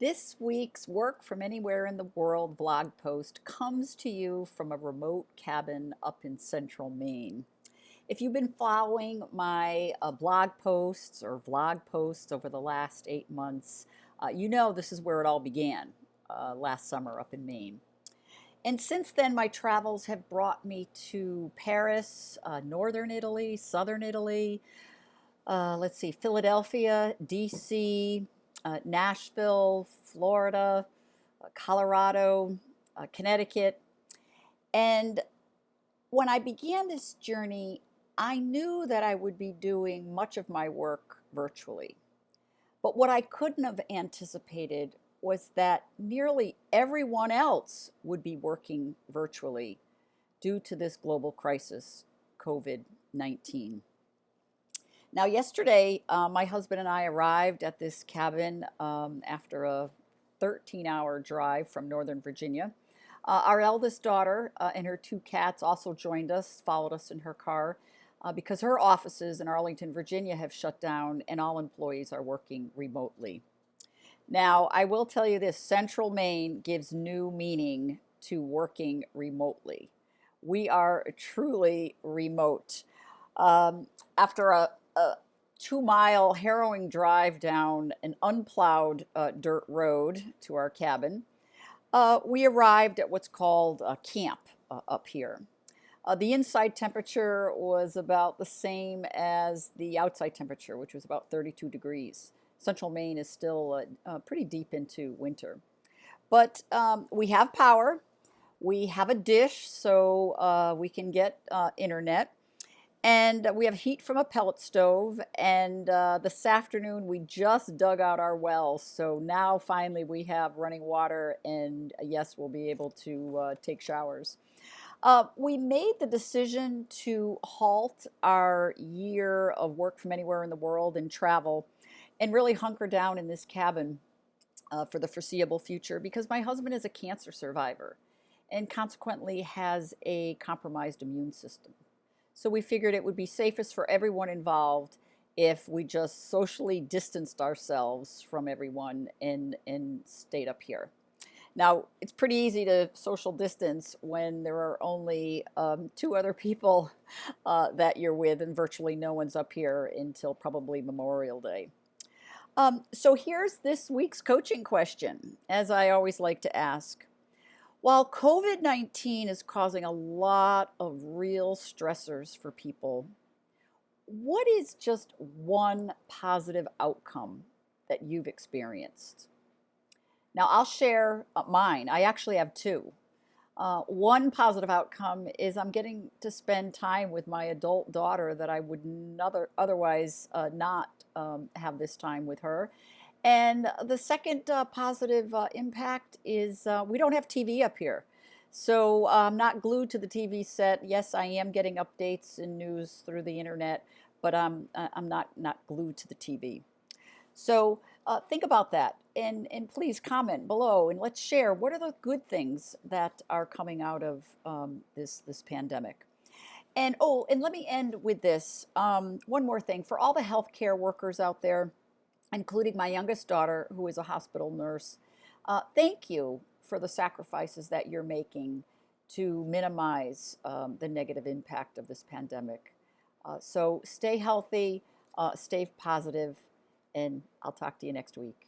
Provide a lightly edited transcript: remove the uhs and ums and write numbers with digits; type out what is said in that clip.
This week's Work from Anywhere in the World blog post comes to you from a remote cabin up in Central Maine. If you've been following my blog posts or vlog posts over the last 8 months, you know this is where it all began last summer up in Maine. And since then, my travels have brought me to Paris, northern Italy, southern Italy, Philadelphia, DC, Nashville, Florida, Colorado, Connecticut. And when I began this journey, I knew that I would be doing much of my work virtually. But what I couldn't have anticipated was that nearly everyone else would be working virtually due to this global crisis, COVID-19. Now, yesterday, my husband and I arrived at this cabin after a 13-hour drive from Northern Virginia. Our eldest daughter and her two cats also joined us, followed us in her car, because her offices in Arlington, Virginia have shut down and all employees are working remotely. Now, I will tell you this, Central Maine gives new meaning to working remotely. We are truly remote. After a 2-mile harrowing drive down an unplowed dirt road to our cabin, we arrived at what's called a camp up here. The inside temperature was about the same as the outside temperature, which was about 32 degrees. Central Maine is still pretty deep into winter. But we have power. We have a dish, so we can get internet. And we have heat from a pellet stove. And this afternoon, we just dug out our wells. So now finally we have running water. And yes, we'll be able to take showers. We made the decision to halt our year of work from anywhere in the world and travel and really hunker down in this cabin for the foreseeable future because my husband is a cancer survivor and consequently has a compromised immune system. So we figured it would be safest for everyone involved if we just socially distanced ourselves from everyone and stayed up here. Now, it's pretty easy to social distance when there are only 2 other people that you're with and virtually no one's up here until probably Memorial Day. So here's this week's coaching question, as I always like to ask. While COVID-19 is causing a lot of real stressors for people, what is just one positive outcome that you've experienced? Now, I'll share mine. I actually have 2. One positive outcome is I'm getting to spend time with my adult daughter that I would otherwise not have this time with her. And the second positive impact is we don't have TV up here. So I'm not glued to the TV set. Yes, I am getting updates and news through the internet, but I'm not glued to the TV. So think about that and please comment below and let's share what are the good things that are coming out of this pandemic. And let me end with this. One more thing for all the healthcare workers out there, including my youngest daughter, who is a hospital nurse. Thank you for the sacrifices that you're making to minimize the negative impact of this pandemic. So stay healthy, stay positive, and I'll talk to you next week.